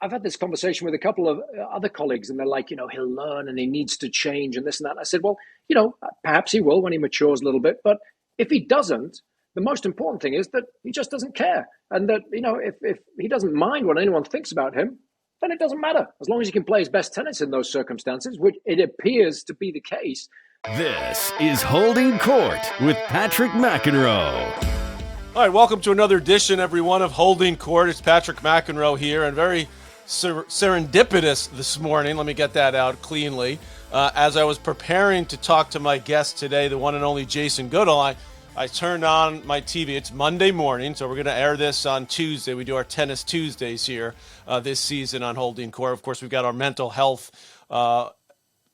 I've had this conversation with a couple of other colleagues, and they're like, he'll learn and he needs to change and this and that. And I said, well, perhaps he will when he matures a little bit. But if he doesn't, the most important thing is that he just doesn't care. And that, if he doesn't mind what anyone thinks about him, then it doesn't matter. As long as he can play his best tennis in those circumstances, which it appears to be the case. This is Holding Court with Patrick McEnroe. All right, welcome to another edition, everyone, of Holding Court. It's Patrick McEnroe here, and very serendipitous this morning. Let me get that out cleanly. As I was preparing to talk to my guest today, the one and only Jason Goodall, I turned on my TV. It's Monday morning, so we're going to air this on Tuesday. We do our Tennis Tuesdays here this season on Holding Court. Of course, we've got our mental health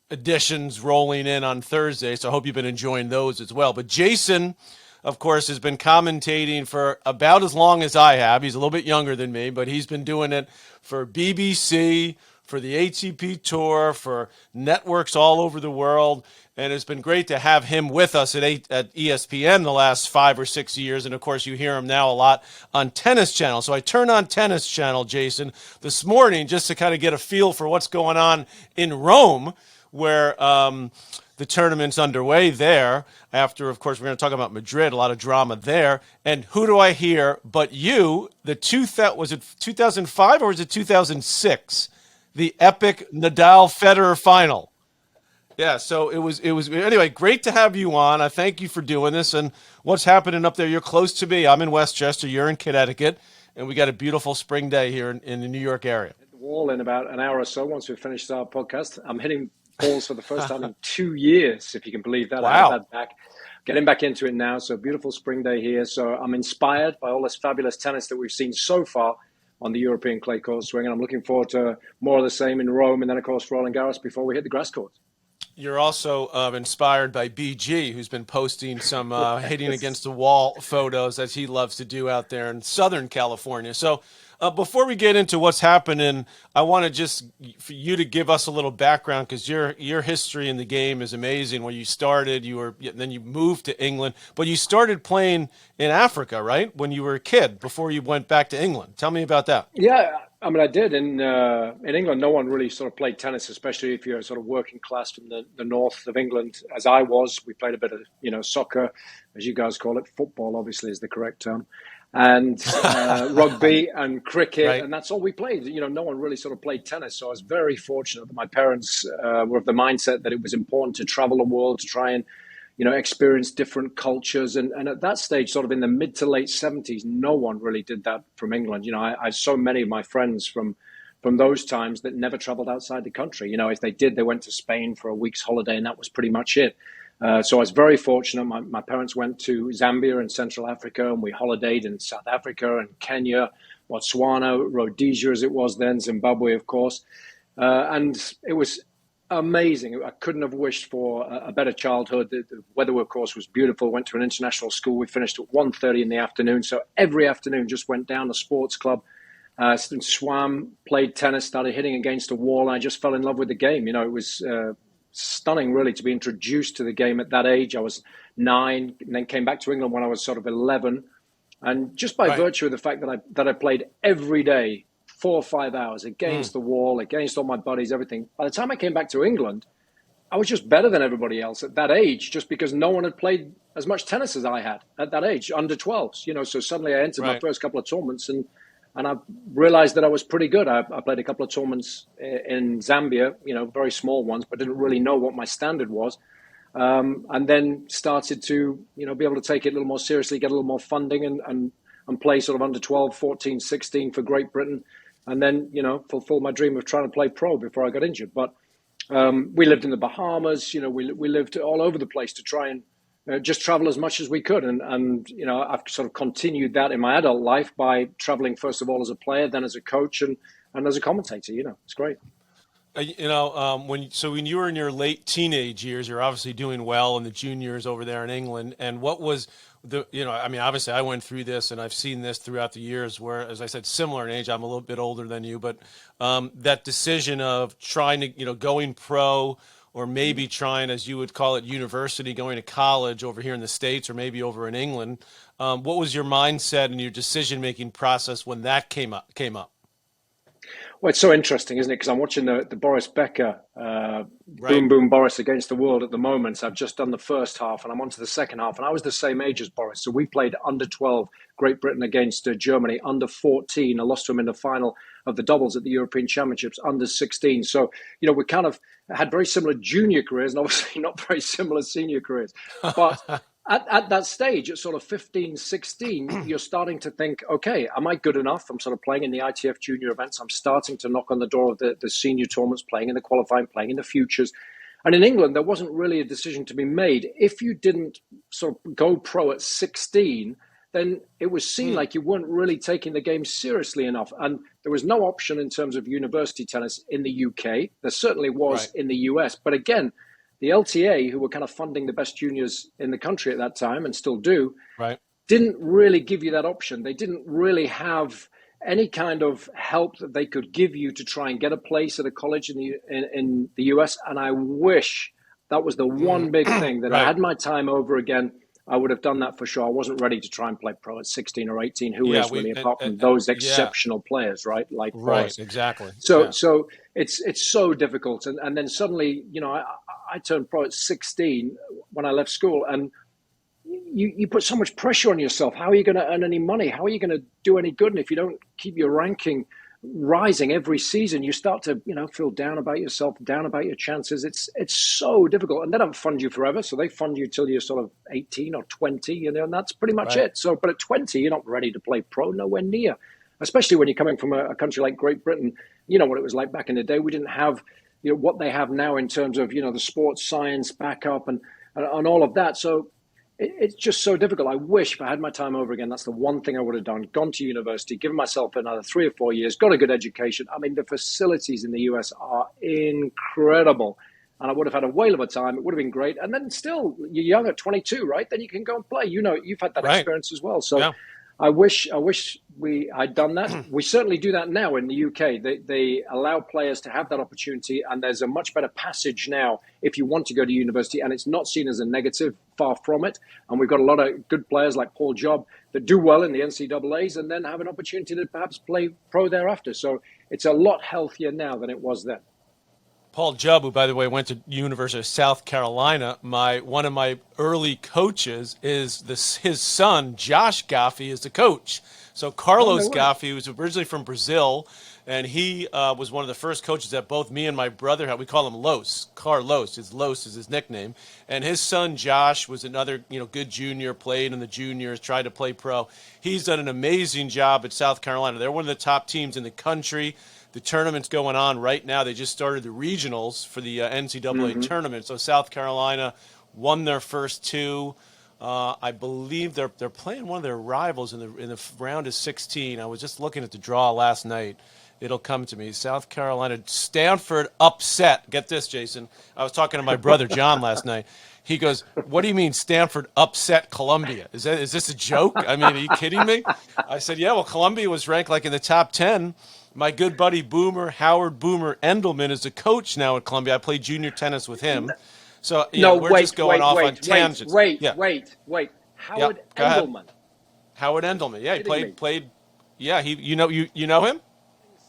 editions rolling in on Thursday, so I hope you've been enjoying those as well. But Jason, of course, has been commentating for about as long as I have. He's a little bit younger than me, but he's been doing it for BBC, for the ATP Tour, for networks all over the world. And it's been great to have him with us at ESPN the last 5 or 6 years. And, of course, you hear him now a lot on Tennis Channel. So I turned on Tennis Channel, Jason, this morning just to kind of get a feel for what's going on in Rome, where the tournament's underway there. After, of course, we're going to talk about Madrid, a lot of drama there. And who do I hear but you, was it 2005 or was it 2006? The epic Nadal-Federer final. Yeah, so it was anyway, great to have you on. I thank you for doing this. And what's happening up there? You're close to me. I'm in Westchester, you're in Connecticut, and we got a beautiful spring day here in the New York area. Hit the wall in about an hour or so once we've finished our podcast. I'm hitting balls for the first time in 2 years, if you can believe that. Wow. I have that back. Getting back into it now, so beautiful spring day here. So I'm inspired by all this fabulous tennis that we've seen so far on the European clay court swing, and I'm looking forward to more of the same in Rome, and then, of course, Roland Garros before we hit the grass courts. You're also inspired by BG, who's been posting some hitting against the wall photos as he loves to do out there in Southern California. So before we get into what's happening, I want to just for you to give us a little background, because your history in the game is amazing. When you started, then you moved to England, but you started playing in Africa, right? When you were a kid, before you went back to England. Tell me about that. Yeah, I mean, I did. In England, no one really sort of played tennis, especially if you're sort of working class from the north of England, as I was. We played a bit of, soccer, as you guys call it. Football, obviously, is the correct term. And rugby and cricket, right. And that's all we played. No one really sort of played tennis. So I was very fortunate that my parents were of the mindset that it was important to travel the world to try and, experience different cultures. And at that stage, sort of in the mid to late 70s, no one really did that from England. I have so many of my friends from those times that never traveled outside the country. If they did, they went to Spain for a week's holiday, and that was pretty much it. So I was very fortunate. My parents went to Zambia in Central Africa, and we holidayed in South Africa and Kenya, Botswana, Rhodesia as it was then, Zimbabwe, of course. And it was amazing. I couldn't have wished for a better childhood. The weather, of course, was beautiful. Went to an international school. We finished at 1:30 in the afternoon. So every afternoon just went down to sports club, swam, played tennis, started hitting against a wall. And I just fell in love with the game. It was stunning, really, to be introduced to the game at that age. I was 9, and then came back to England when I was sort of 11. And just by virtue of the fact that I played every day, 4 or 5 hours against the wall, against all my buddies, everything. By the time I came back to England, I was just better than everybody else at that age, just because no one had played as much tennis as I had at that age, under 12s. So suddenly I entered my first couple of tournaments, and I realized that I was pretty good. I played a couple of tournaments in Zambia, very small ones, but didn't really know what my standard was. And then started to, be able to take it a little more seriously, get a little more funding and play sort of under 12, 14, 16 for Great Britain. And then, fulfill my dream of trying to play pro before I got injured. But we lived in the Bahamas, we lived all over the place to try and just travel as much as we could. And I've sort of continued that in my adult life by traveling, first of all, as a player, then as a coach and as a commentator. It's great. When you were in your late teenage years, you're obviously doing well in the juniors over there in England. And what was obviously I went through this, and I've seen this throughout the years where, as I said, similar in age, I'm a little bit older than you, but that decision of trying to, going pro, or maybe trying, as you would call it, university, going to college over here in the States or maybe over in England. What was your mindset and your decision-making process when that came up? Well, it's so interesting, isn't it? Because I'm watching the Boris Becker Boom Boom Boris against the world at the moment. So I've just done the first half and I'm on to the second half. And I was the same age as Boris. So we played under 12, Great Britain against Germany, under 14. I lost to him in the final of the doubles at the European Championships, under 16. So, we kind of had very similar junior careers and obviously not very similar senior careers. But at that stage, at sort of 15, 16, you're starting to think, okay, am I good enough? I'm sort of playing in the ITF junior events. I'm starting to knock on the door of the senior tournaments, playing in the qualifying, playing in the futures. And in England, there wasn't really a decision to be made. If you didn't sort of go pro at 16, then it was seen like you weren't really taking the game seriously enough. And there was no option in terms of university tennis in the UK. There certainly was in the US. But again, the LTA, who were kind of funding the best juniors in the country at that time and still do, didn't really give you that option. They didn't really have any kind of help that they could give you to try and get a place at a college in the US. And I wish that was the one big thing that I had my time over again. I would have done that for sure. I wasn't ready to try and play pro at 16 or 18. Who is really, apart from those exceptional players, right? Like Boris. Exactly. So it's so difficult. And then suddenly, I turned pro at 16 when I left school, and you put so much pressure on yourself. How are you going to earn any money? How are you going to do any good? And if you don't keep your ranking rising every season, you start to, feel down about yourself, down about your chances. It's so difficult. And they don't fund you forever. So they fund you till you're sort of 18 or 20, and that's pretty much it. So, but at 20, you're not ready to play pro, nowhere near, especially when you're coming from a country like Great Britain. You know what it was like back in the day. We didn't have, what they have now in terms of, the sports science backup and all of that. So it's just so difficult. I wish if I had my time over again, that's the one thing I would have done. Gone to university, given myself another 3 or 4 years, got a good education. I mean, the facilities in the US are incredible. And I would have had a whale of a time. It would have been great. And then still, you're young at 22, right? Then you can go and play. You've had that experience as well. So I wish I'd done that. We certainly do that now in the UK. They allow players to have that opportunity, and there's a much better passage now if you want to go to university, and it's not seen as a negative, far from it. And we've got a lot of good players like Paul Job that do well in the NCAAs and then have an opportunity to perhaps play pro thereafter. So it's a lot healthier now than it was then. Paul Jubb, who, by the way, went to University of South Carolina, one of my early coaches is his son, Josh Goffey, is the coach. So Carlos Goffey, who was originally from Brazil, and he was one of the first coaches that both me and my brother had. We call him Los. Carlos is his nickname. And his son, Josh, was another good junior, played in the juniors, tried to play pro. He's done an amazing job at South Carolina. They're one of the top teams in the country. The tournament's going on right now. They just started the regionals for the NCAA tournament. So South Carolina won their first two. I believe they're playing one of their rivals in the round of 16. I was just looking at the draw last night. It'll come to me. South Carolina, Stanford upset. Get this, Jason. I was talking to my brother John last night. He goes, "What do you mean Stanford upset Columbia? Is this a joke? I mean, are you kidding me?" I said, "Yeah. Well, Columbia was ranked like in the top 10." My good buddy Howard Boomer Endelman is a coach now at Columbia. I played junior tennis with him. So we're just going off on tangents. Wait. Howard Endelman. Howard Endelman. Yeah, he played. Yeah, you know him?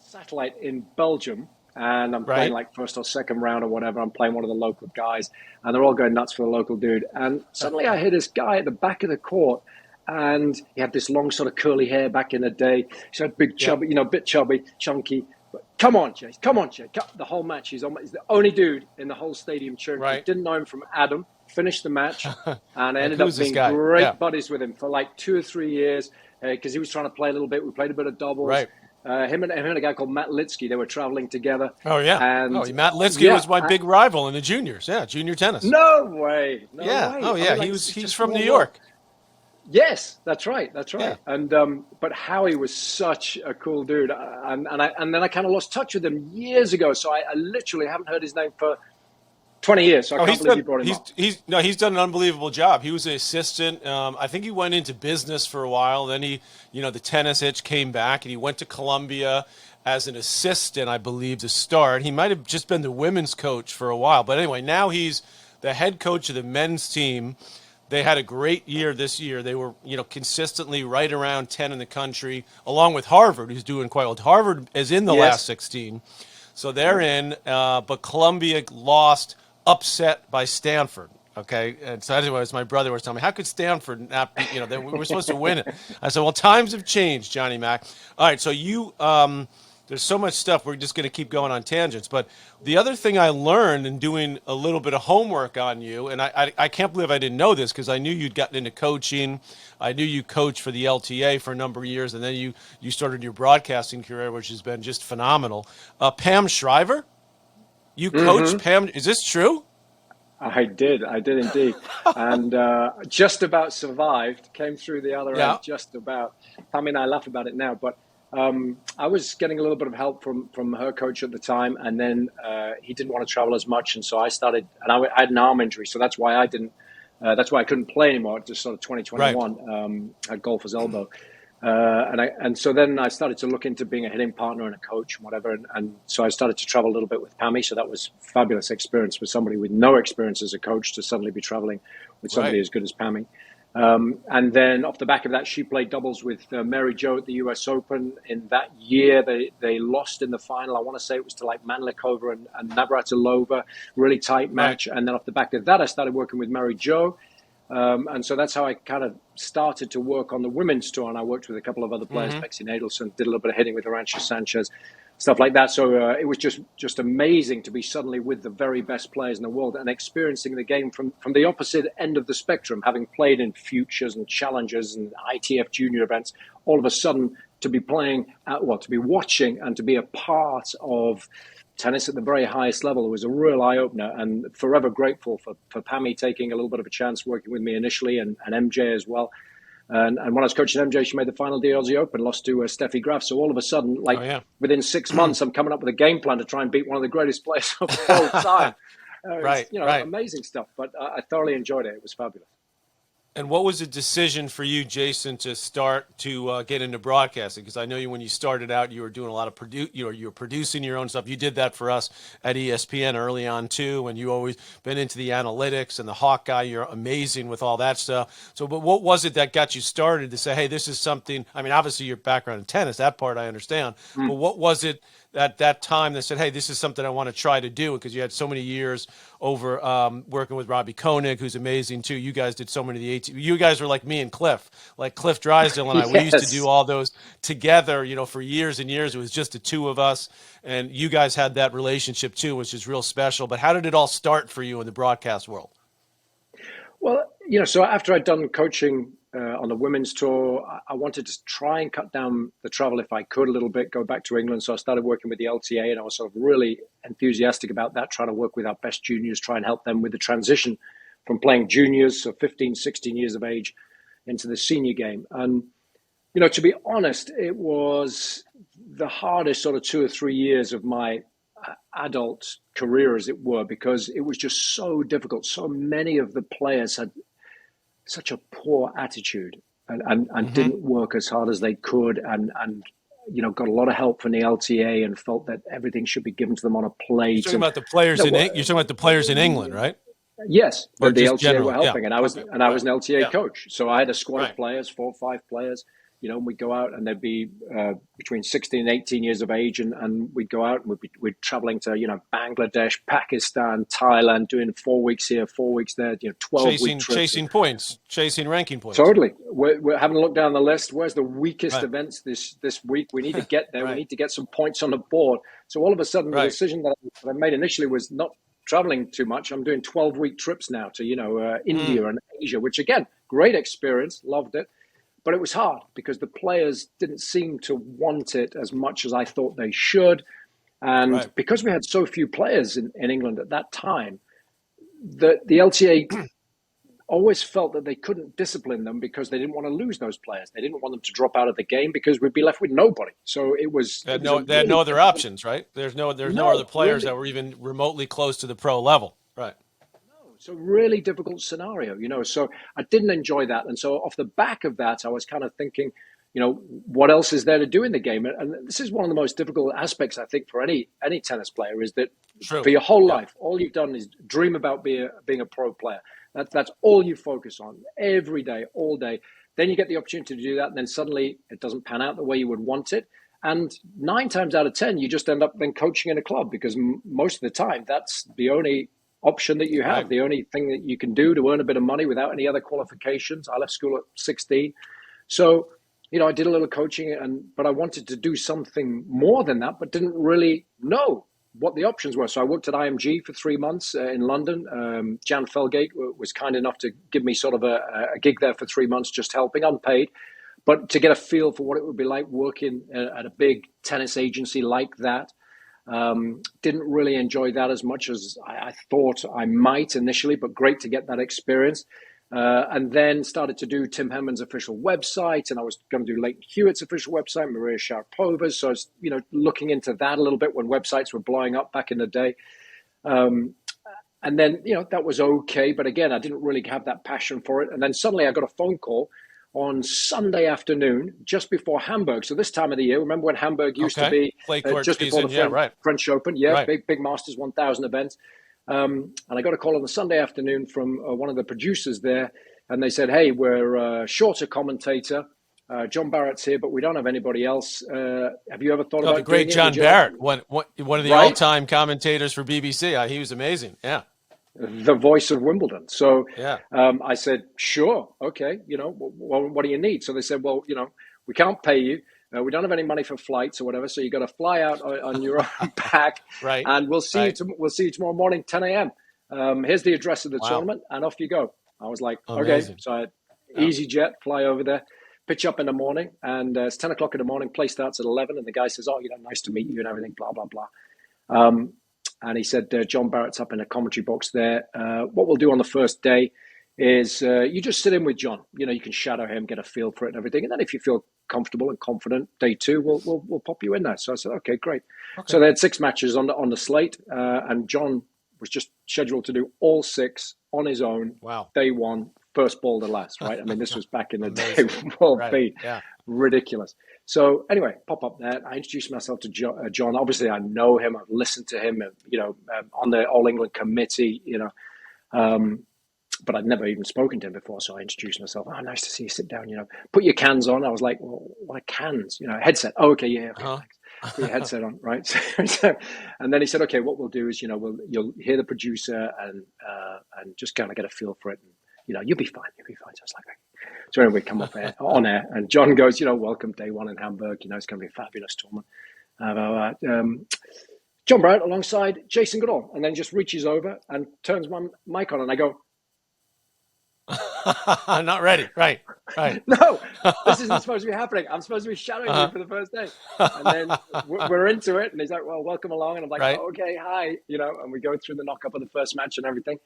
Satellite in Belgium, and I'm playing like first or second round or whatever. I'm playing one of the local guys, and they're all going nuts for the local dude. And suddenly I hear this guy at the back of the court. And he had this long sort of curly hair back in the day. He's had big chubby, bit chubby, chunky. But come on, Jay. The whole match, he's the only dude in the whole stadium cheering. Right. Didn't know him from Adam. Finished the match, and I ended up being great buddies with him for like 2 or 3 years because he was trying to play a little bit. We played a bit of doubles. Right. Him and a guy called Matt Litsky, they were traveling together. Oh, yeah. And Matt Litsky was my big rival in the juniors. Yeah, junior tennis. No way. Oh, yeah. He's from New York. Yes, that's right. Yeah. And but Howie was such a cool dude, and then I kind of lost touch with him years ago. So I literally haven't heard his name for 20 years. So I can't believe you brought him up. He's done an unbelievable job. He was an assistant. I think he went into business for a while. Then the tennis itch came back, and he went to Columbia as an assistant, I believe, to start. He might have just been the women's coach for a while, but anyway, now he's the head coach of the men's team. They had a great year this year. They were, consistently right around 10 in the country, along with Harvard, who's doing quite well. Harvard is in the last Yes. 16, so they're in. But Columbia lost, upset by Stanford. Okay, and so anyways, my brother was telling me, how could Stanford not be? We were supposed to win it. I said, well, times have changed, Johnny Mac. All right, so there's so much stuff. We're just going to keep going on tangents. But the other thing I learned in doing a little bit of homework on you, and I can't believe I didn't know this because I knew you'd gotten into coaching. I knew you coached for the LTA for a number of years, and then you started your broadcasting career, which has been just phenomenal. Pam Shriver, you coached Pam. Is this true? I did indeed. And just about survived, came through the other Yeah. end, just about. I mean, I laugh about it now, but I was getting a little bit of help from her coach at the time, and then he didn't want to travel as much, and so I started, and I had an arm injury, so that's why I didn't, that's why I couldn't play anymore, just sort of 2021, Right. had golfer's elbow. And so then I started to look into being a hitting partner and a coach and whatever. And so I started to travel a little bit with Pammy. So that was a fabulous experience for somebody with no experience as a coach to suddenly be traveling with somebody Right. as good as Pammy. And then off the back of that, she played doubles with Mary Jo at the US Open. In that year, they lost in the final. I want to say it was to like Manlikova and Navratilova, really tight match. Right. And then off the back of that, I started working with Mary Jo. And so that's how I kind of started to work on the women's tour. And I worked with a couple of other players, Bexy Nadelson, did a little bit of hitting with Arantxa Sanchez, stuff like that. So it was just amazing to be suddenly with the very best players in the world and experiencing the game from the opposite end of the spectrum, having played in futures and challengers and ITF junior events, all of a sudden to be playing to be watching and to be a part of tennis at the very highest level. It was a real eye-opener, and forever grateful for Pammy taking a little bit of a chance working with me initially, and MJ as well. And when I was coaching MJ, she made the final of the Aussie Open, lost to Steffi Graf. So all of a sudden, within 6 months, I'm coming up with a game plan to try and beat one of the greatest players of all time. Right. Amazing stuff. But I thoroughly enjoyed it. It was fabulous. And what was the decision for you, Jason, to start to get into broadcasting? Because I know when you started out, you were doing a lot of you were producing your own stuff. You did that for us at ESPN early on too, and you always been into the analytics and the Hawk guy. You're amazing with all that stuff. So, but what was it that got you started to say, hey, this is something? I mean, obviously your background in tennis, that part I understand. But what was it at that time that said, hey, this is something I want to try to do? Because you had so many years over working with Robbie Koenig, who's amazing too. You guys did so many of the 18. You guys were like me and Cliff, like Cliff Drysdale and I. We used to do all those together, for years and years. It was just the two of us, and you guys had that relationship too, which is real special. But how did it all start for you in the broadcast world? Well, so after I'd done coaching on the women's tour, I wanted to try and cut down the travel if I could a little bit, go back to England. So I started working with the LTA, and I was sort of really enthusiastic about that, trying to work with our best juniors, try and help them with the transition from playing juniors, so 15, 16 years of age, into the senior game. And, to be honest, it was the hardest sort of 2 or 3 years of my adult career, as it were, because it was just so difficult. So many of the players had such a poor attitude and didn't work as hard as they could, and got a lot of help from the LTA and felt that everything should be given to them on a plate. You're talking about the players you're talking about the players in England, right? Yes, Or the just LTA generally, were helping, yeah. and I was Okay. an LTA coach, so I had a squad Right. of players, 4 or 5 players. And we'd go out, and they'd be between 16 and 18 years of age, and we'd go out, and we'd traveling to Bangladesh, Pakistan, Thailand, doing 4 weeks here, 4 weeks there, 12-week trips. Chasing points, chasing ranking points. Totally. We're having a look down the list. Where's the weakest Right. events this week? We need to get there. Right. We need to get some points on the board. So all of a sudden, the decision that I made initially was not traveling too much. I'm doing 12-week trips now to India and Asia, which again, great experience, loved it. But it was hard because the players didn't seem to want it as much as I thought they should. And because we had so few players in England at that time, the LTA always felt that they couldn't discipline them because they didn't want to lose those players. They didn't want them to drop out of the game because we'd be left with nobody. So it was... They had no other options, right? There's no other players that were even remotely close to the pro level. Right. So really difficult scenario, So I didn't enjoy that. And so off the back of that, I was kind of thinking, what else is there to do in the game? And this is one of the most difficult aspects, I think, for any tennis player, is that for your whole life, all you've done is dream about being a pro player. That's all you focus on every day, all day. Then you get the opportunity to do that, and then suddenly it doesn't pan out the way you would want it. And 9 times out of 10, you just end up then coaching in a club, because most of the time that's the only option that you have, right. The only thing that you can do to earn a bit of money without any other qualifications. I left school at 16. So, I did a little coaching, but I wanted to do something more than that, but didn't really know what the options were. So I worked at IMG for 3 months in London. Jan Felgate was kind enough to give me sort of a gig there for 3 months, just helping, unpaid, but to get a feel for what it would be like working at a big tennis agency like that. Didn't really enjoy that as much as I thought I might initially, but great to get that experience. And then started to do Tim Henman's official website, and I was going to do Leighton Hewitt's official website, Maria Sharapova's. So I was, looking into that a little bit when websites were blowing up back in the day. And then, that was okay. But again, I didn't really have that passion for it. And then suddenly I got a phone call on Sunday afternoon, just before Hamburg. So this time of the year, remember when Hamburg used to be just before the French Open? Yeah, right. big Masters 1000 events. And I got a call on the Sunday afternoon from one of the producers there, and they said, "Hey, we're short a commentator. John Barrett's here, but we don't have anybody else. Have you ever thought about the great John Barrett, one of the all-time commentators for BBC? He was amazing. Yeah, the voice of Wimbledon. So yeah. I said, "Sure, okay. What do you need?" So they said, "Well, we can't pay you. We don't have any money for flights or whatever, so you got to fly out on your own back, right? And we'll see you. We'll see you tomorrow morning, 10 a.m. Here's the address of the tournament, and off you go." I was like, amazing. "Okay." So I had EasyJet, fly over there, pitch up in the morning, and it's 10 o'clock in the morning. Play starts at 11, and the guy says, "Oh, nice to meet you," and everything, blah blah blah. And he said, "John Barrett's up in a commentary box there. What we'll do on the first day is you just sit in with John. You can shadow him, get a feel for it and everything. And then if you feel comfortable and confident, day 2, we'll pop you in there." So I said, "Okay, great." Okay. So they had 6 matches on the slate, and John was just scheduled to do all 6 on his own. Wow. Day 1, first ball to last, right? I mean, this was back in the day. World beat. Yeah. Ridiculous. So anyway, pop up there. I introduced myself to John. Obviously, I know him. I've listened to him, on the All England committee, but I'd never even spoken to him before. So I introduced myself. "Oh, nice to see you. Sit down, put your cans on." I was like, "Well, what are cans?" Headset. "Oh, okay, yeah. Okay, thanks. Put your headset on," right? And then he said, "Okay, what we'll do is, you'll hear the producer and just kind of get a feel for it. And, you'll be fine. You'll be fine." So I was like, "Okay." So anyway, we come up on air, and John goes, "Welcome, day 1 in Hamburg. It's going to be a fabulous tournament. John Barrett alongside Jason Goodall," and then just reaches over and turns my mic on, and I go, "Not ready." Right. "No, this isn't supposed to be happening. I'm supposed to be shadowing you for the first day." And then we're into it, and he's like, "Well, welcome along." And I'm like, "Oh, okay, hi," and we go through the knock-up of the first match and everything.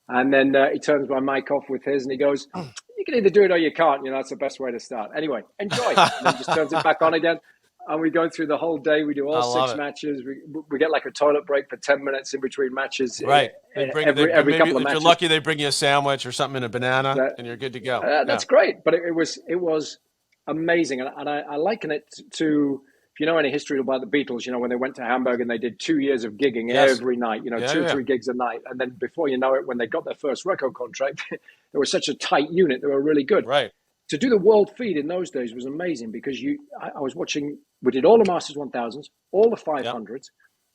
And then he turns my mic off with his, and he goes, "You can either do it or you can't. That's the best way to start. Anyway, enjoy." And then just turns it back on again. And we go through the whole day. We do all 6 matches. We get like a toilet break for 10 minutes in between matches. Right. Every couple of matches. If you're lucky, they bring you a sandwich or something in a banana, and you're good to go. That's great. But it was amazing. And I liken it to, if you know any history about the Beatles, when they went to Hamburg and they did 2 years of gigging every night, 2 or 3 gigs a night. And then before you know it, when they got their first record contract, they were such a tight unit. They were really good. Right. To do the world feed in those days was amazing, because I was watching, we did all the Masters 1000s, all the 500s,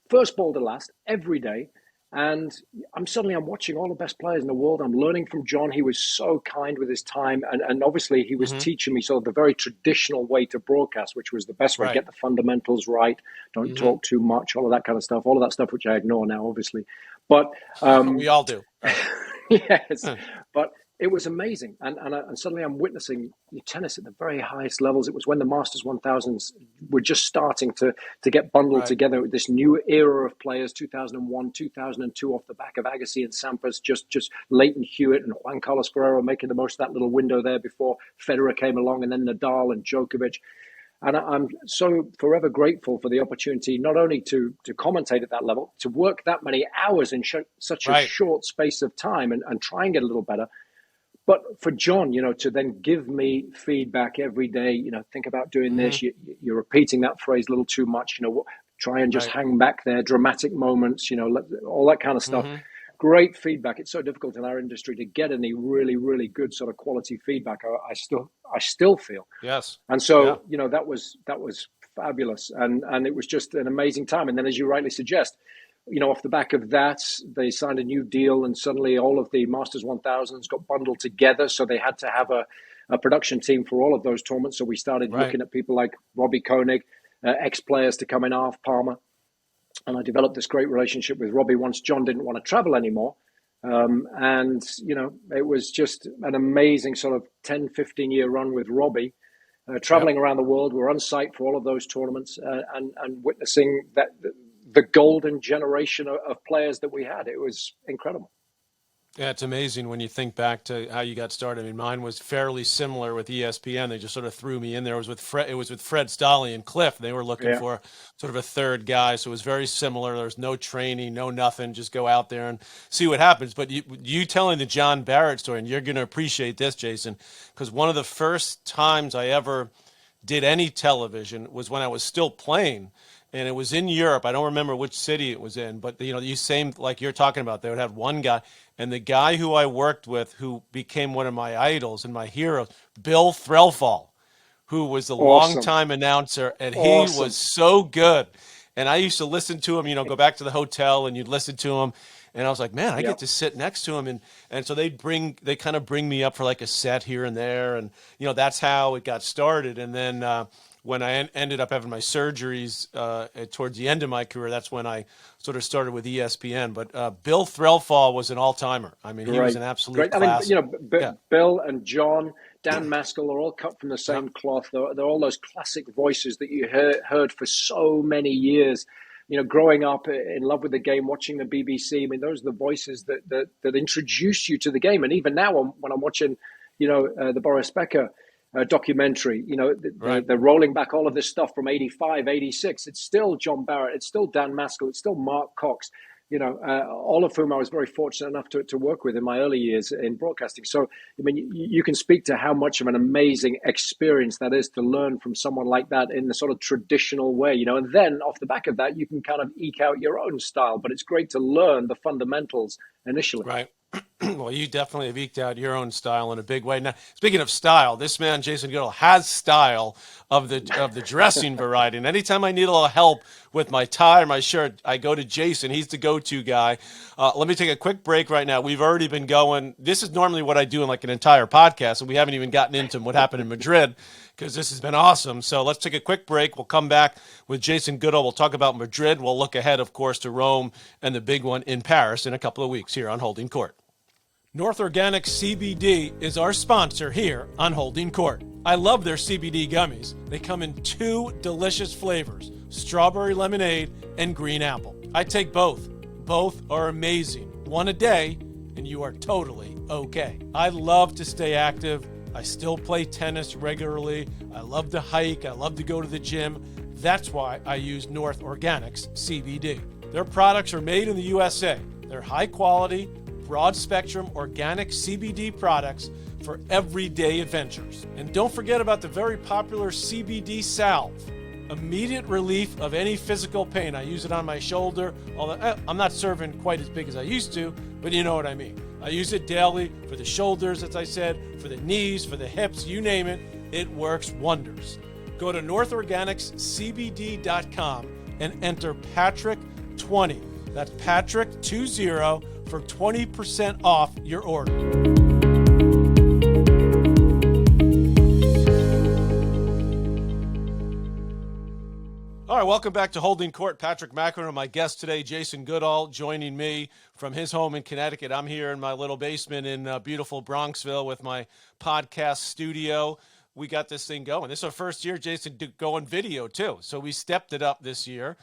first ball to last, every day. And I'm watching all the best players in the world. I'm learning from John. He was so kind with his time. And obviously he was teaching me sort of the very traditional way to broadcast, which was the best way to get the fundamentals right. Don't talk too much, all of that kind of stuff, all of that stuff, which I ignore now, obviously. But we all do. Yes, but it was amazing. And suddenly I'm witnessing tennis at the very highest levels. It was when the Masters 1000s were just starting to get bundled together with this new era of players, 2001, 2002, off the back of Agassi and Sampras, just Leighton Hewitt and Juan Carlos Ferrero making the most of that little window there before Federer came along, and then Nadal and Djokovic. And I'm so forever grateful for the opportunity, not only to commentate at that level, to work that many hours in such a short space of time and try and get a little better, But for John, to then give me feedback every day, think about doing this. You're repeating that phrase a little too much. Try and just hang back there. Dramatic moments, all that kind of stuff. Great feedback. It's so difficult in our industry to get any really, really good sort of quality feedback. I still feel. Yes. And so, that was fabulous. And it was just an amazing time. And then, as you rightly suggest, off the back of that, they signed a new deal, and suddenly all of the Masters 1000s got bundled together. So they had to have a production team for all of those tournaments. So we started looking at people like Robbie Koenig, ex-players to come in, Arv Palmer. And I developed this great relationship with Robbie once John didn't want to travel anymore. And it was just an amazing sort of 10, 15-year run with Robbie, traveling around the world. We're on site for all of those tournaments and witnessing the golden generation of players that we had. It was incredible. Yeah, it's amazing when you think back to how you got started. I mean, mine was fairly similar with ESPN. They just sort of threw me in there. It was with Fred Stolley and Cliff. They were looking for sort of a third guy, so it was very similar. There was no training, no nothing. Just go out there and see what happens. But you telling the John Barrett story, and you're going to appreciate this, Jason, because one of the first times I ever did any television was when I was still playing. And it was in Europe. I don't remember which city it was in, but you same like you're talking about. They would have one guy, and the guy who I worked with, who became one of my idols and my heroes, Bill Threlfall, who was the longtime announcer, and he was so good. And I used to listen to him. Go back to the hotel, and you'd listen to him, and I was like, man, I get to sit next to him, and so they kind of bring me up for like a set here and there, and that's how it got started, and then. When I ended up having my surgeries towards the end of my career, that's when I sort of started with ESPN. But Bill Threlfall was an all-timer. I mean, he was an absolute classic. Bill and John, Dan Maskell are all cut from the same cloth. They're all those classic voices that you heard for so many years. Growing up in love with the game, watching the BBC. I mean, those are the voices that introduced you to the game. And even now, when I'm watching, the Boris Becker documentary, they're rolling back all of this stuff from 85, 86. It's still John Barrett. It's still Dan Maskell. It's still Mark Cox, all of whom I was very fortunate enough to work with in my early years in broadcasting. So, I mean, you can speak to how much of an amazing experience that is to learn from someone like that in the sort of traditional way, and then off the back of that, you can kind of eke out your own style. But it's great to learn the fundamentals initially. Right. Well, you definitely have eked out your own style in a big way. Now, speaking of style, this man, Jason Goodall, has style of the dressing variety. And anytime I need a little help with my tie or my shirt, I go to Jason. He's the go-to guy. Let me take a quick break right now. We've already been going. This is normally what I do in like an entire podcast, and we haven't even gotten into what happened in Madrid because this has been awesome. So let's take a quick break. We'll come back with Jason Goodall. We'll talk about Madrid. We'll look ahead, of course, to Rome and the big one in Paris in a couple of weeks here on Holding Court. North Organic CBD is our sponsor here on Holding Court. I love their CBD gummies. They come in 2 delicious flavors, strawberry lemonade and green apple. I take both. Both are amazing. 1 a day, and you are totally okay. I love to stay active. I still play tennis regularly. I love to hike. I love to go to the gym. That's why I use North Organics CBD. Their products are made in the USA. They're high quality, broad spectrum organic CBD products for everyday adventures. And don't forget about the very popular CBD salve. Immediate relief of any physical pain. I use it on my shoulder. Although I'm not serving quite as big as I used to, but you know what I mean. I use it daily for the shoulders, as I said, for the knees, for the hips, you name it. It works wonders. Go to northorganicscbd.com and enter Patrick20. That's Patrick20 for 20% off your order. All right, welcome back to Holding Court. Patrick McEnroe, my guest today, Jason Goodall, joining me from his home in Connecticut. I'm here in my little basement in beautiful Bronxville with my podcast studio. We got this thing going. This is our first year, Jason, going video too. So we stepped it up this year.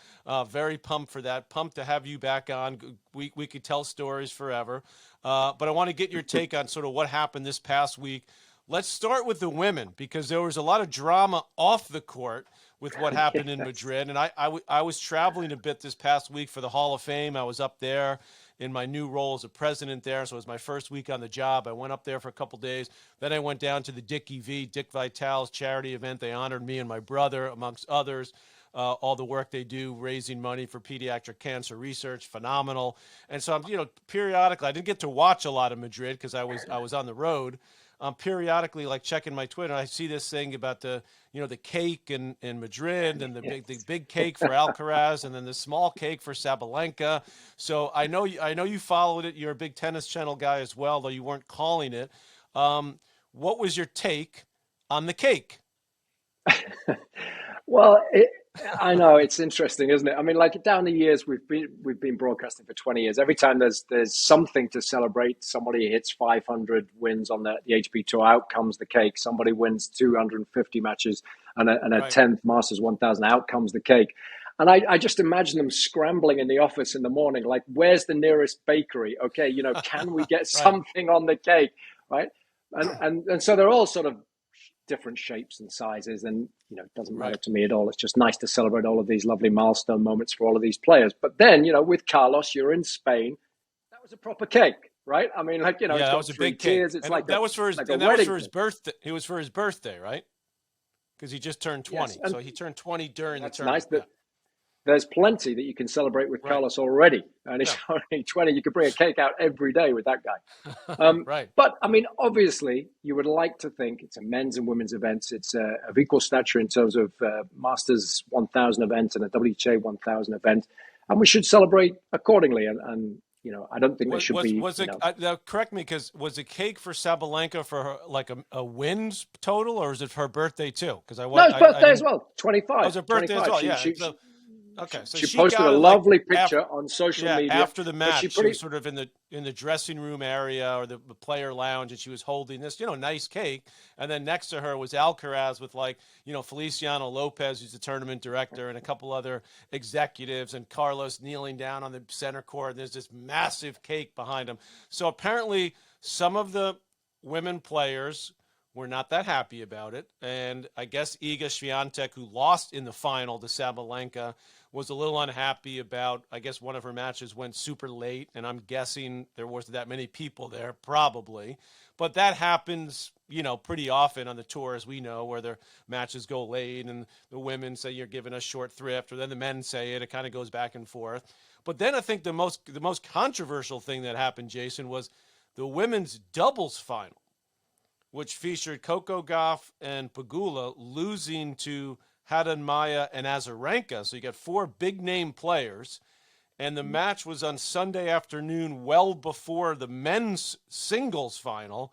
Very pumped for that. Pumped to have you back on. We could tell stories forever. But I want to get your take on sort of what happened this past week. Let's start with the women because there was a lot of drama off the court with what happened in Madrid. And I was traveling a bit this past week for the Hall of Fame. I was up there in my new role as a president there. So it was my first week on the job. I went up there for a couple days. Then I went down to the Dick Vitale's charity event. They honored me and my brother, amongst others. All the work they do raising money for pediatric cancer research, phenomenal. And so I'm, periodically, I didn't get to watch a lot of Madrid because I was on the road. Periodically, like checking my Twitter, I see this thing about the cake in Madrid, and the big cake for Alcaraz, and then the small cake for Sabalenka. So I know you followed it. You're a big Tennis Channel guy as well, though you weren't calling it. What was your take on the cake? Well, I know it's interesting, isn't it? I mean, like down the years, we've been broadcasting for 20 years. Every time there's something to celebrate, somebody hits 500 wins on the HP Tour, out comes the cake. Somebody wins 250 matches and a 10th Masters 1000, out comes the cake. And I just imagine them scrambling in the office in the morning, like, where's the nearest bakery? Okay, can we get something on the cake, right? And so they're all sort of different shapes and sizes, and it doesn't matter to me at all. It's just nice to celebrate all of these lovely milestone moments for all of these players. But then with Carlos, you're in Spain. That was a proper cake, right? I mean, like it's got was a big cake. It's like that was for his birthday. It was for his birthday, right? Because he just turned 20, so he turned 20 during the tournament. Nice that there's plenty that you can celebrate with Carlos already, and he's only 20. You could bring a cake out every day with that guy. But I mean, obviously, you would like to think it's a men's and women's event. It's of equal stature in terms of Masters 1000 event and a WTA 1000 event, and we should celebrate accordingly. And I don't think there should be. Was it? Now, correct me, because was the cake for Sabalenka for her, like a wins total, or is it her birthday too? Because no, it's birthday as well. 25. Oh, it was her birthday 25. As well. Yeah. So she posted a lovely picture on social media after the match. She was sort of in the dressing room area or the player lounge, and she was holding this nice cake. And then next to her was Alcaraz with Feliciano Lopez, who's the tournament director, and a couple other executives, and Carlos kneeling down on the center court. And there's this massive cake behind him. So apparently some of the women players were not that happy about it. And I guess Iga Swiatek, who lost in the final to Sabalenka, was a little unhappy about, I guess one of her matches went super late, and I'm guessing there wasn't that many people there, probably. But that happens, pretty often on the tour, as we know, where their matches go late, and the women say you're giving us short thrift, or then the men say it. It kind of goes back and forth. But then I think the most controversial thing that happened, Jason, was the women's doubles final, which featured Coco Gauff and Pegula losing to Haddad Maia and Azarenka. So you got four big-name players, and the match was on Sunday afternoon, well before the men's singles final.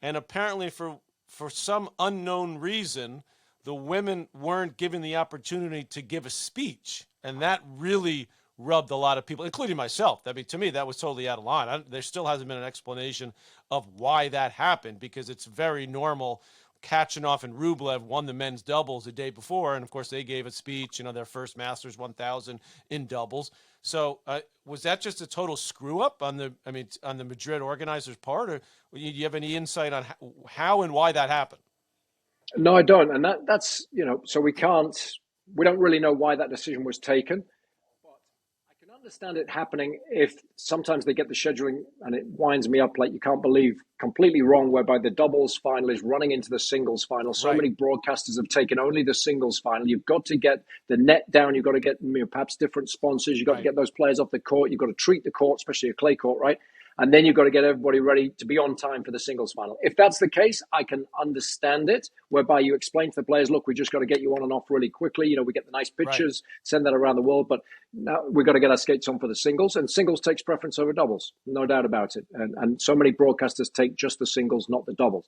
And apparently for some unknown reason, the women weren't given the opportunity to give a speech, and that really rubbed a lot of people, including myself. I mean, to me, that was totally out of line. There still hasn't been an explanation of why that happened, because it's very normal. Kachanov and Rublev won the men's doubles the day before, and of course they gave a speech, their first Masters 1000 in doubles. So was that just a total screw up on the Madrid organizers' part, or do you have any insight on how and why that happened? No, I don't, and that's so we don't really know why that decision was taken. Understand it happening if sometimes they get the scheduling and it winds me up like you can't believe, completely wrong, whereby the doubles final is running into the singles final. So many broadcasters have taken only the singles final. You've got to get the net down. You've got to get perhaps different sponsors. You've got to get those players off the court. You've got to treat the court, especially a clay court, right? And then you've got to get everybody ready to be on time for the singles final. If that's the case, I can understand it, whereby you explain to the players, look, we just got to get you on and off really quickly. We get the nice pictures, send that around the world. But now we've got to get our skates on for the singles. And singles takes preference over doubles, no doubt about it. And so many broadcasters take just the singles, not the doubles.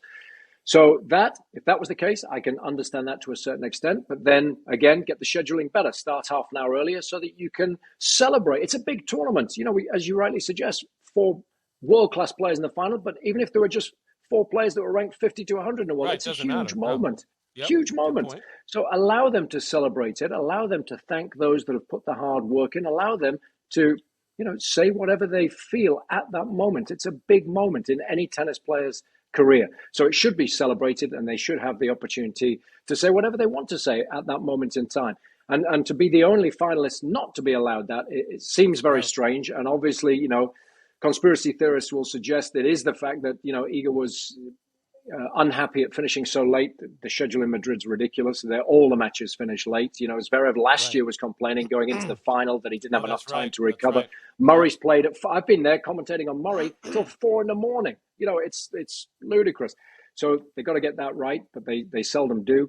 So if that was the case, I can understand that to a certain extent. But then, again, get the scheduling better. Start half an hour earlier so that you can celebrate. It's a big tournament. As you rightly suggest, 4 world-class players in the final, but even if there were just 4 players that were ranked 50 to 100 in the world, it's a huge moment. No. Huge moment. So allow them to celebrate it. Allow them to thank those that have put the hard work in. Allow them to, say whatever they feel at that moment. It's a big moment in any tennis player's career. So it should be celebrated, and they should have the opportunity to say whatever they want to say at that moment in time. And to be the only finalist not to be allowed that, it seems very strange. And obviously, conspiracy theorists will suggest it is the fact that, Iga was unhappy at finishing so late. The schedule in Madrid's ridiculous. All the matches finish late. Zverev last year was complaining going into the final that he didn't have enough time to recover. Murray's played at. I've been there commentating on Murray till 4 a.m. It's ludicrous. So they've got to get that right, but they seldom do.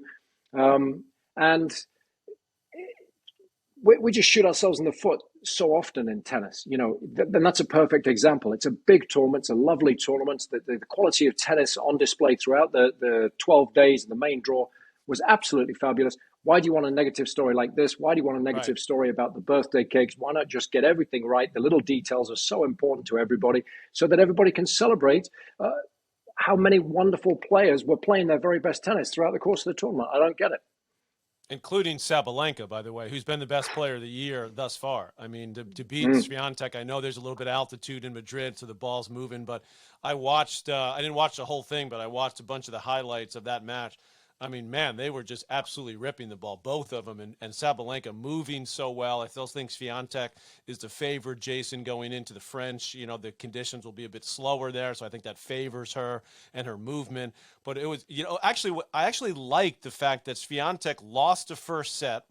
And we just shoot ourselves in the foot so often in tennis, and that's a perfect example. It's a big tournament. It's a lovely tournament. The quality of tennis on display throughout the 12 days and the main draw was absolutely fabulous. Why do you want a negative story like this? Why do you want a negative story about the birthday cakes? Why not just get everything right? The little details are so important to everybody so that everybody can celebrate how many wonderful players were playing their very best tennis throughout the course of the tournament. I don't get it. Including Sabalenka, by the way, who's been the best player of the year thus far. I mean, to beat Swiatek, I know there's a little bit of altitude in Madrid, so the ball's moving. But I watched, I didn't watch the whole thing, but I watched a bunch of the highlights of that match. I mean, man, they were just absolutely ripping the ball, both of them, and Sabalenka moving so well. I still think Swiatek is the favorite, Jason, going into the French. The conditions will be a bit slower there, so I think that favors her and her movement. But it was, I actually liked the fact that Swiatek lost the first set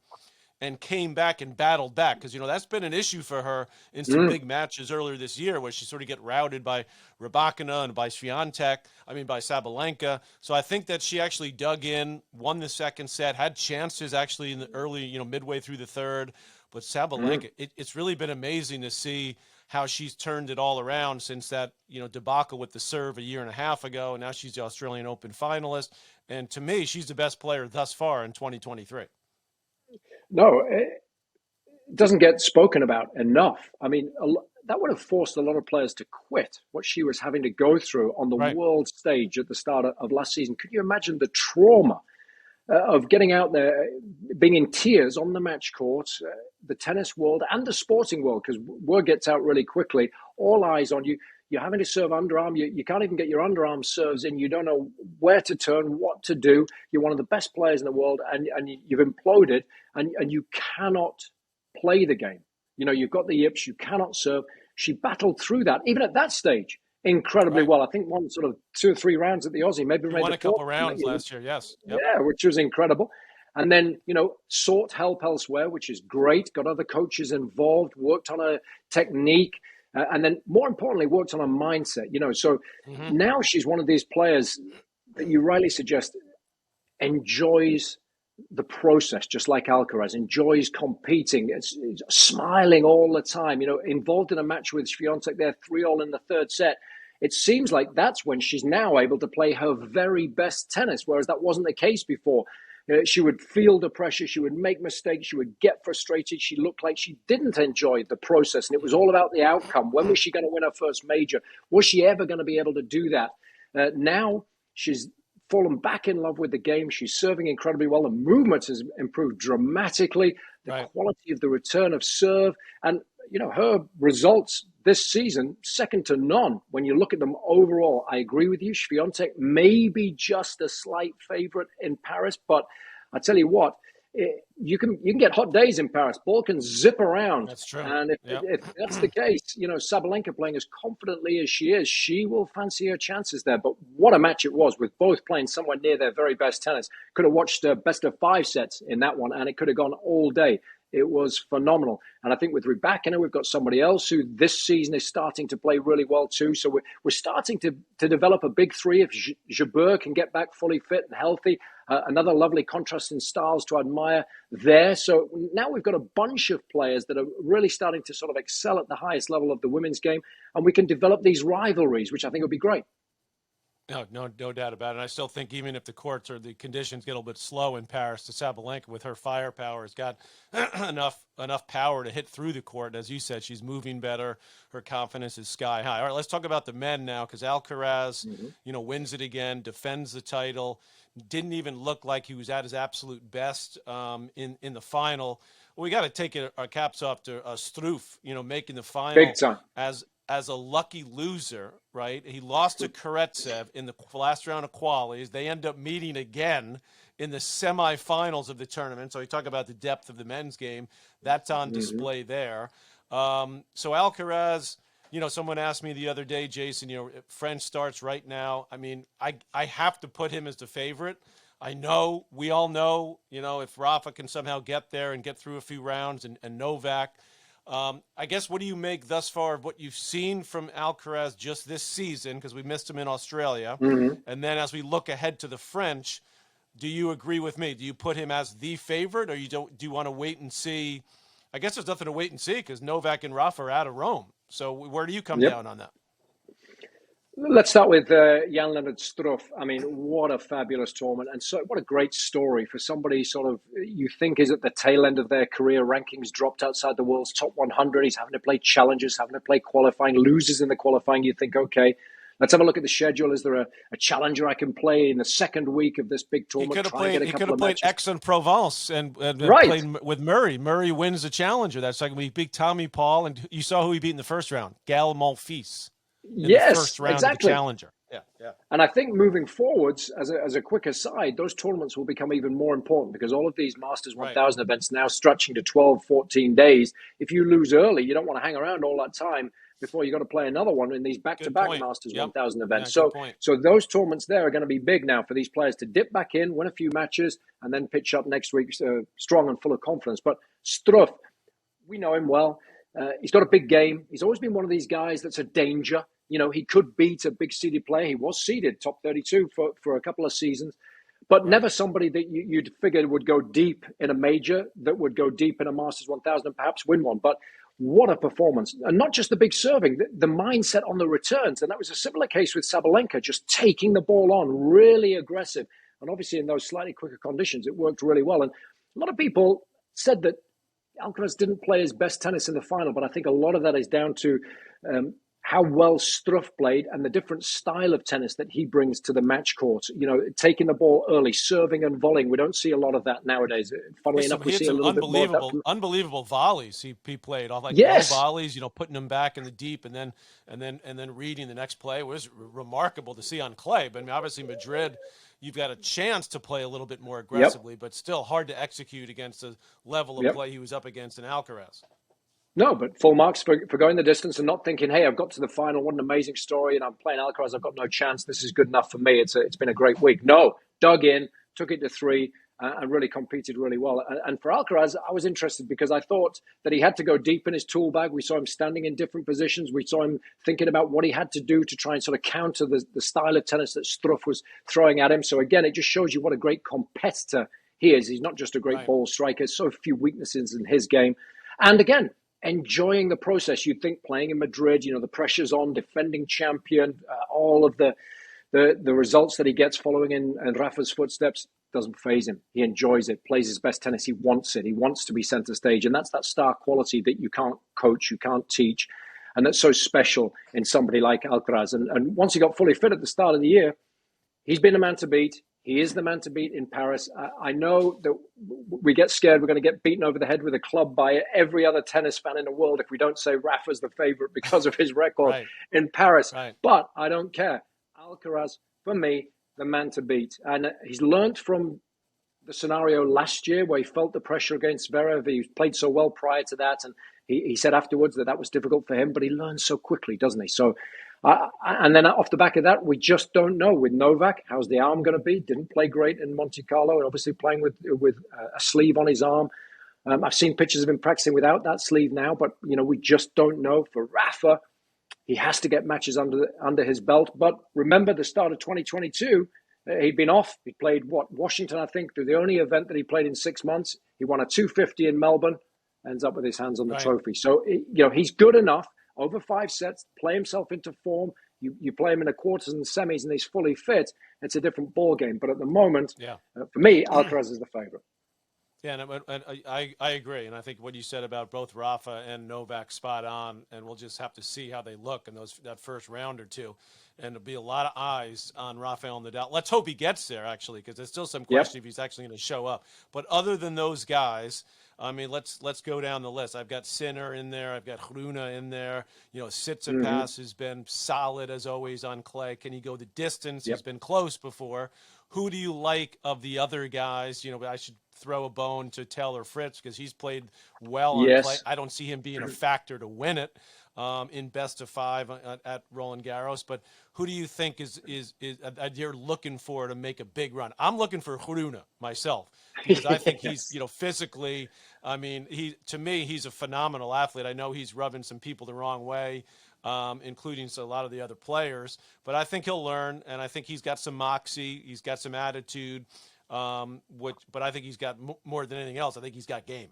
and came back and battled back because, that's been an issue for her in some big matches earlier this year where she sort of get routed by Rybakina and by Sabalenka. So I think that she actually dug in, won the second set, had chances actually in the early, midway through the third. But Sabalenka, it's really been amazing to see how she's turned it all around since that, debacle with the serve a year and a half ago. And now she's the Australian Open finalist. And to me, she's the best player thus far in 2023. No, it doesn't get spoken about enough. I mean, that would have forced a lot of players to quit what she was having to go through on the world stage at the start of last season. Could you imagine the trauma of getting out there, being in tears on the match court, the tennis world and the sporting world, because word gets out really quickly, all eyes on you. You're having to serve underarm. You can't even get your underarm serves in. You don't know where to turn, what to do. You're one of the best players in the world, and you've imploded, and you cannot play the game. You've got the yips. You cannot serve. She battled through that, even at that stage, incredibly well. I think won sort of 2 or 3 rounds at the Aussie. Maybe made won a couple rounds last year, yes. Yep. Yeah, which was incredible. And then, sought help elsewhere, which is great. Got other coaches involved, worked on a technique. And then, more importantly, worked on a mindset, So now she's one of these players that you rightly suggest enjoys the process, just like Alcaraz, enjoys competing, it's smiling all the time, involved in a match with Swiatek there, 3-3 in the third set. It seems like that's when she's now able to play her very best tennis, whereas that wasn't the case before. She would feel the pressure. She would make mistakes. She would get frustrated. She looked like she didn't enjoy the process. And it was all about the outcome. When was she going to win her first major? Was she ever going to be able to do that? Now she's fallen back in love with the game. She's serving incredibly well. The movement has improved dramatically. The quality of the return of serve. And, her results this season, second to none. When you look at them overall, I agree with you. Swiatek may be just a slight favorite in Paris, but I tell you what, you can get hot days in Paris. Ball can zip around. That's true. And if that's the case, Sabalenka playing as confidently as she is, she will fancy her chances there. But what a match it was, with both playing somewhere near their very best tennis. Could have watched best of 5 sets in that one, and it could have gone all day. It was phenomenal. And I think with Rybakina, we've got somebody else who this season is starting to play really well too. So we're starting to develop a big three. If Jabeur can get back fully fit and healthy, another lovely contrast in styles to admire there. So now we've got a bunch of players that are really starting to sort of excel at the highest level of the women's game. And we can develop these rivalries, which I think would be great. No doubt about it. And I still think even if the courts or the conditions get a little bit slow in Paris, the Sabalenka with her firepower has got enough power to hit through the court. As you said, she's moving better. Her confidence is sky high. All right, let's talk about the men now, because Alcaraz, wins it again, defends the title. Didn't even look like he was at his absolute best in the final. We got to take our caps off to Struff, making the final Big time. as a lucky loser, right? He lost to Karetsev in the last round of qualies. They end up meeting again in the semifinals of the tournament. So you talk about the depth of the men's game. That's on display there. So Alcaraz, someone asked me the other day, Jason, French starts right now. I mean, I have to put him as the favorite. I know, we all know, if Rafa can somehow get there and get through a few rounds and Novak. I guess, what do you make thus far of what you've seen from Alcaraz just this season, because we missed him in Australia? And then as we look ahead to the French, do you agree with me? Do you put him as the favorite, or do you want to wait and see? I guess there's nothing to wait and see because Novak and Rafa are out of Rome. So where do you come down on that? Let's start with Jan-Lennard Struff. I mean, what a fabulous tournament. And so what a great story for somebody sort of you think is at the tail end of their career. Rankings dropped outside the world's top 100. He's having to play challenges, having to play qualifying, loses in the qualifying. You think, okay, let's have a look at the schedule. Is there a challenger I can play in the second week of this big tournament? He could have played Aix-en-Provence and right. played with Murray. Murray wins the challenger. That's like we beat Tommy Paul, and you saw who he beat in the first round, Gal Monfils. Yes, the first round exactly. Of the challenger. Yeah. And I think moving forwards, as a quick aside, those tournaments will become even more important because all of these Masters 1000 events now stretching to 12, 14 days. If you lose early, you don't want to hang around all that time before you got to play another one in these back-to-back Masters 1000 events. So those tournaments there are going to be big now for these players to dip back in, win a few matches, and then pitch up next week strong and full of confidence. But Struff, we know him well. He's got a big game. He's always been one of these guys that's a danger. He could beat a big seeded player. He was seeded top 32 for a couple of seasons, but never somebody that you'd figure would go deep in a major, that would go deep in a Masters 1000 and perhaps win one. But what a performance. And not just the big serving, the mindset on the returns. And that was a similar case with Sabalenka, just taking the ball on, really aggressive. And obviously in those slightly quicker conditions, it worked really well. And a lot of people said that Alcaraz didn't play his best tennis in the final, but I think a lot of that is down to how well Struff played and the different style of tennis that he brings to the match court. Taking the ball early, serving and volleying. We don't see a lot a lot nowadays. Funnily enough, we see a little bit more of that. Unbelievable volleys he played off, low volleys. Putting them back in the deep and then reading the next play. It was remarkable to see on clay. But I mean, obviously Madrid, you've got a chance to play a little bit more aggressively, but still hard to execute against the level of play he was up against in Alcaraz. No, but full marks for going the distance and not thinking, hey, I've got to the final. What an amazing story. And I'm playing Alcaraz. I've got no chance. This is good enough for me. It's been a great week. No, dug in, took it to 3 and really competed really well. And for Alcaraz, I was interested because I thought that he had to go deep in his tool bag. We saw him standing in different positions. We saw him thinking about what he had to do to try and sort of counter the style of tennis that Struff was throwing at him. So again, it just shows you what a great competitor he is. He's not just a great ball striker. So few weaknesses in his game. And again, enjoying the process. You'd think playing in Madrid, the pressure's on, defending champion, all of the results that he gets following in Rafa's footsteps doesn't faze him. He enjoys it, plays his best tennis. He wants it. He wants to be center stage. And that's that star quality that you can't coach, you can't teach. And that's so special in somebody like Alcaraz. And once he got fully fit at the start of the year, he's been the man to beat. He is the man to beat in Paris. I know that we get scared we're going to get beaten over the head with a club by every other tennis fan in the world if we don't say Rafa's the favorite because of his record in Paris. But I don't care. Alcaraz, for me, the man to beat. And he's learned from the scenario last year where he felt the pressure against Zverev. He played so well prior to that. And he said afterwards that was difficult for him, but he learns so quickly, doesn't he? So, and then off the back of that, we just don't know with Novak, how's the arm going to be? Didn't play great in Monte Carlo, obviously playing with a sleeve on his arm. I've seen pictures of him practicing without that sleeve now, but, we just don't know. For Rafa, he has to get matches under his belt. But remember the start of 2022, he'd been off. He played, Washington, I think, the only event that he played in 6 months. He won a 250 in Melbourne, ends up with his hands on the trophy. So, he's good enough over 5 sets, play himself into form. You play him in the quarters and the semis and he's fully fit. It's a different ball game. But at the moment, for me, Alcaraz is the favorite. Yeah, and I agree, and I think what you said about both Rafa and Novak spot on, and we'll just have to see how they look in that first round or two, and there'll be a lot of eyes on Rafael Nadal. Let's hope he gets there actually, because there's still some Yep. question if he's actually going to show up. But other than those guys, I mean, let's go down the list. I've got Sinner in there. I've got Hruna in there. You know, Hmm. Tsitsipas has been solid as always on clay. Can he go the distance? He's Yep. been close before. Who do you like of the other guys? You know, I should throw a bone to Taylor Fritz because he's played well on clay. Yes. I don't see him being a factor to win it in best of five at Roland Garros. But who do you think is you're looking for to make a big run? I'm looking for Hruna myself because I think he's, Yes. you know, physically. I mean, to me he's a phenomenal athlete. I know he's rubbing some people the wrong way. Including a lot of the other players, but I think he'll learn, and I think he's got some moxie, he's got some attitude, but I think he's got more than anything else. I think he's got game.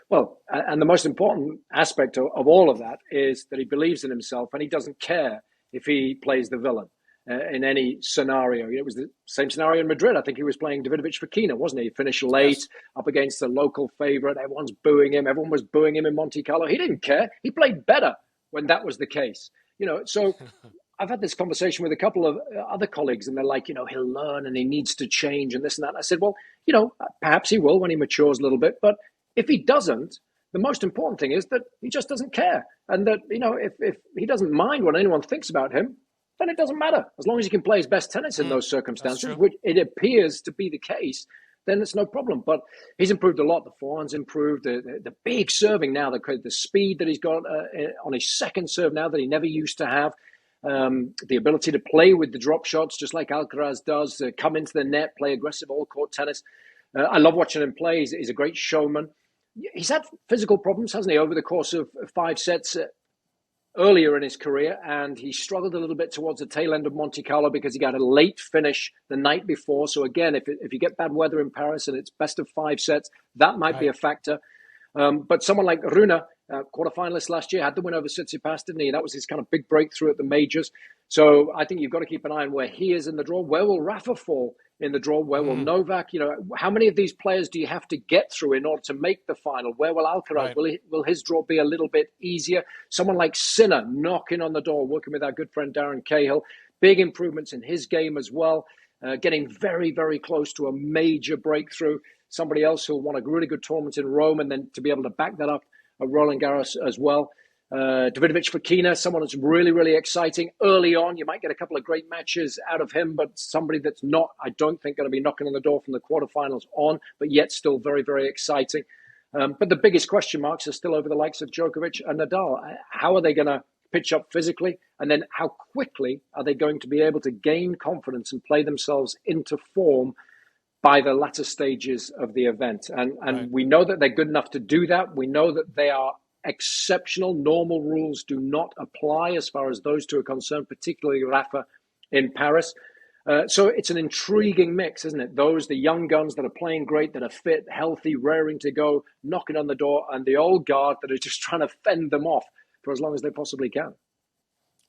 Well, and the most important aspect of all of that is that he believes in himself and he doesn't care if he plays the villain in any scenario. It was the same scenario in Madrid. I think he was playing Davidovich Fokina, wasn't he? He finished late Yes. up against the local favorite. Everyone's booing him. Everyone was booing him in Monte Carlo. He didn't care. He played better when that was the case. You know, so I've had this conversation with a couple of other colleagues, and they're like, you know, he'll learn and he needs to change and this and that. And I said, well, you know, perhaps he will when he matures a little bit. But if he doesn't, the most important thing is that he just doesn't care. And that, you know, if he doesn't mind what anyone thinks about him, then it doesn't matter. As long as he can play his best tennis in those That's circumstances, true. which it appears to be the case, then it's no problem. But he's improved a lot. The forehand's improved. The big serving now, the speed that he's got on his second serve now that he never used to have. The ability to play with the drop shots, just like Alcaraz does, come into the net, play aggressive all court tennis. I love watching him play. He's a great showman. He's had physical problems, hasn't he, over the course of 5 sets earlier in his career, and he struggled a little bit towards the tail end of Monte Carlo because he got a late finish the night before. So again, if you get bad weather in Paris and it's best of 5 sets, that might be Right. a factor. But someone like Rune, quarterfinalist last year, had the win over Tsitsipas, didn't he? That was his kind of big breakthrough at the majors. So I think you've got to keep an eye on where he is in the draw. Where will Rafa fall in the draw? Where will Novak? You know, how many of these players do you have to get through in order to make the final? Where will Alcaraz? Right. Will his draw be a little bit easier? Someone like Sinner knocking on the door, working with our good friend Darren Cahill. Big improvements in his game as well. Getting very, very close to a major breakthrough. Somebody else who'll want a really good tournament in Rome and then to be able to back that up at Roland Garros as well. Davidovich Fokina, someone that's really, really exciting early on. You might get a couple of great matches out of him, but somebody that's not, I don't think, going to be knocking on the door from the quarterfinals on, but yet still very, very exciting. But the biggest question marks are still over the likes of Djokovic and Nadal. How are they going to pitch up physically? And then how quickly are they going to be able to gain confidence and play themselves into form by the latter stages of the event? And Right. we know that they're good enough to do that. We know that they are exceptional. Normal rules do not apply as far as those two are concerned, particularly Rafa in Paris. So it's an intriguing mix, isn't it? The young guns that are playing great, that are fit, healthy, raring to go, knocking on the door, and the old guard that are just trying to fend them off for as long as they possibly can.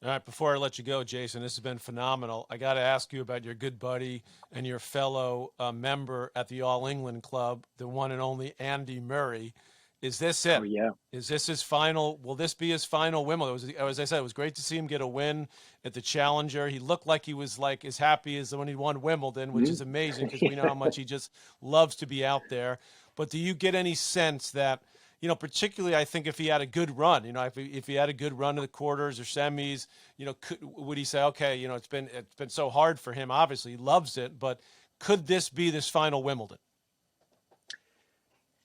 All right, before I let you go, Jason, this has been phenomenal. I got to ask you about your good buddy and your fellow member at the All England Club, the one and only Andy Murray. Is this Oh, it? yeah. Is this his final? Will this be his final Wimbledon? As I said, it was great to see him get a win at the Challenger. He looked like he was like as happy as when he won Wimbledon, which is amazing because we know how much he just loves to be out there. But do you get any sense that, you know, particularly I think if he had a good run, you know, if he had a good run to the quarters or semis, you know, would he say, okay, you know, it's been so hard for him. Obviously, he loves it, but could this be this final Wimbledon?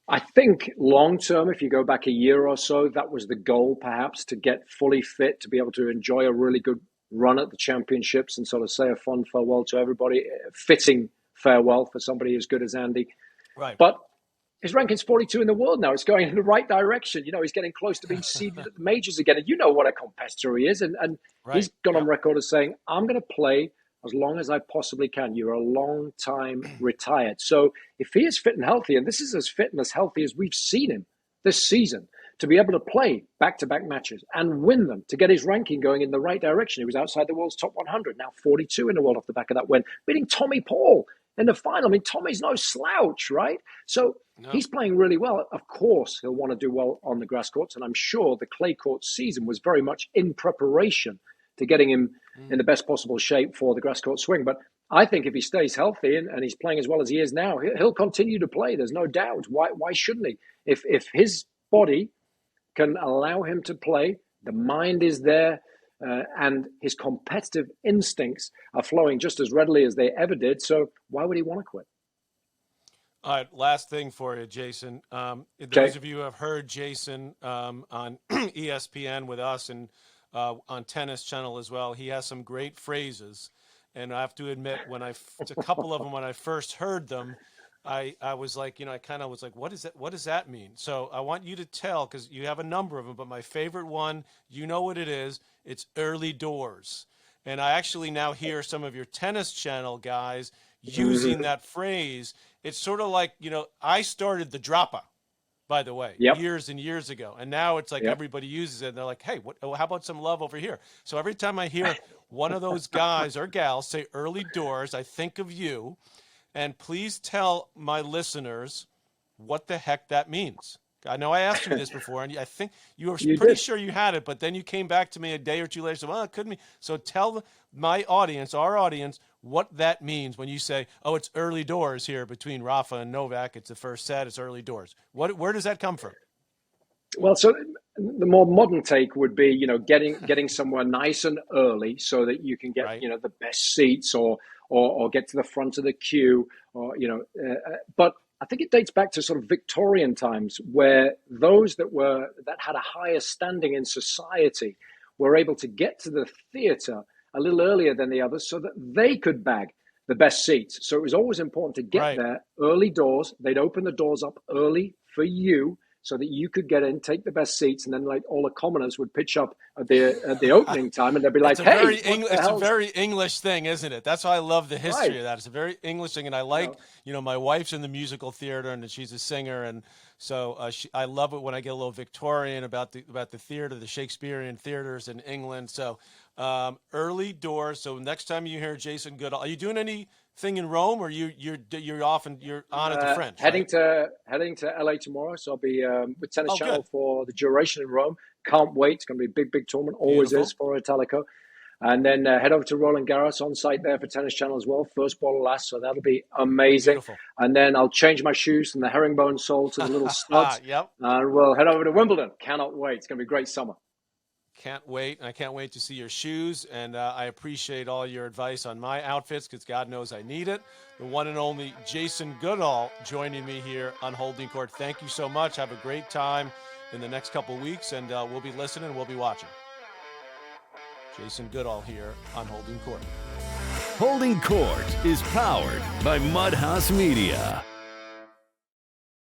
I think long term, if you go back a year or so, that was the goal, perhaps, to get fully fit, to be able to enjoy a really good run at the championships and sort of say a fond farewell to everybody, a fitting farewell for somebody as good as Andy. Right. But his ranking's 42 in the world now. It's going in the right direction. You know, he's getting close to being seeded at the majors again. And you know what a competitor he is. And he's Right. gone on Yep. record as saying, I'm going to play as long as I possibly can. You're a long time retired. So if he is fit and healthy, and this is as fit and as healthy as we've seen him this season, to be able to play back-to-back matches and win them, to get his ranking going in the right direction. He was outside the world's top 100, now 42 in the world off the back of that win, beating Tommy Paul in the final. I mean, Tommy's no slouch, right? So he's playing really well. Of course, he'll want to do well on the grass courts, and I'm sure the clay court season was very much in preparation to getting him in the best possible shape for the grass court swing. But I think if he stays healthy and he's playing as well as he is now, he'll continue to play. There's no doubt. Why shouldn't he? If his body can allow him to play, the mind is there, and his competitive instincts are flowing just as readily as they ever did. So why would he want to quit? All right, last thing for you, Jason. Those of you who have heard Jason on ESPN with us and on Tennis Channel as well, he has some great phrases. And I have to admit, a couple of them, when I first heard them, I was like, I kind of was like, what does that mean? So I want you to tell, because you have a number of them, but my favorite one, you know what it is. It's early doors. And I actually now hear some of your Tennis Channel guys using that phrase. It's sort of like, I started the dropper, by the way, years and years ago. And now it's like everybody uses it. And they're like, hey, how about some love over here? So every time I hear one of those guys or gals say early doors, I think of you. And please tell my listeners what the heck that means. I know I asked you this before, and I think you were pretty sure you had it, but then you came back to me a day or two later and said, well, it couldn't be. So tell my audience, our audience, what that means when you say, oh, it's early doors here between Rafa and Novak. It's the first set. It's early doors. Where does that come from? Well, so the more modern take would be, getting somewhere nice and early so that you can get, the best seats or get to the front of the queue but I think it dates back to sort of Victorian times where those that had a higher standing in society were able to get to the theatre a little earlier than the others so that they could bag the best seats. So it was always important to get there early doors. They'd open the doors up early for you so that you could get in, take the best seats, and then like all the commoners would pitch up at the opening time, and they'd be like, "Hey, it's a very English thing, isn't it? That's why I love the history of that. It's a very English thing, and I like, my wife's in the musical theater, and she's a singer, and so I love it when I get a little Victorian about the theater, the Shakespearean theaters in England. So early doors. So next time you hear Jason Goodall, are you doing anything in Rome, or you're on at the French? Heading to LA tomorrow, so I'll be with Tennis Channel for the duration in Rome. Can't wait. It's going to be a big tournament. Always is for Italico. And then head over to Roland Garros on site there for Tennis Channel as well. First ball last, so that'll be amazing. Beautiful. And then I'll change my shoes from the herringbone sole to the little studs. And we'll head over to Wimbledon. Cannot wait. It's going to be a great summer. Can't wait. And I can't wait to see your shoes. And I appreciate all your advice on my outfits because God knows I need it. The one and only Jason Goodall joining me here on Holding Court. Thank you so much. Have a great time in the next couple of weeks, and we'll be listening. We'll be watching. Jason Goodall here on Holding Court. Holding Court is powered by Mudhouse Media.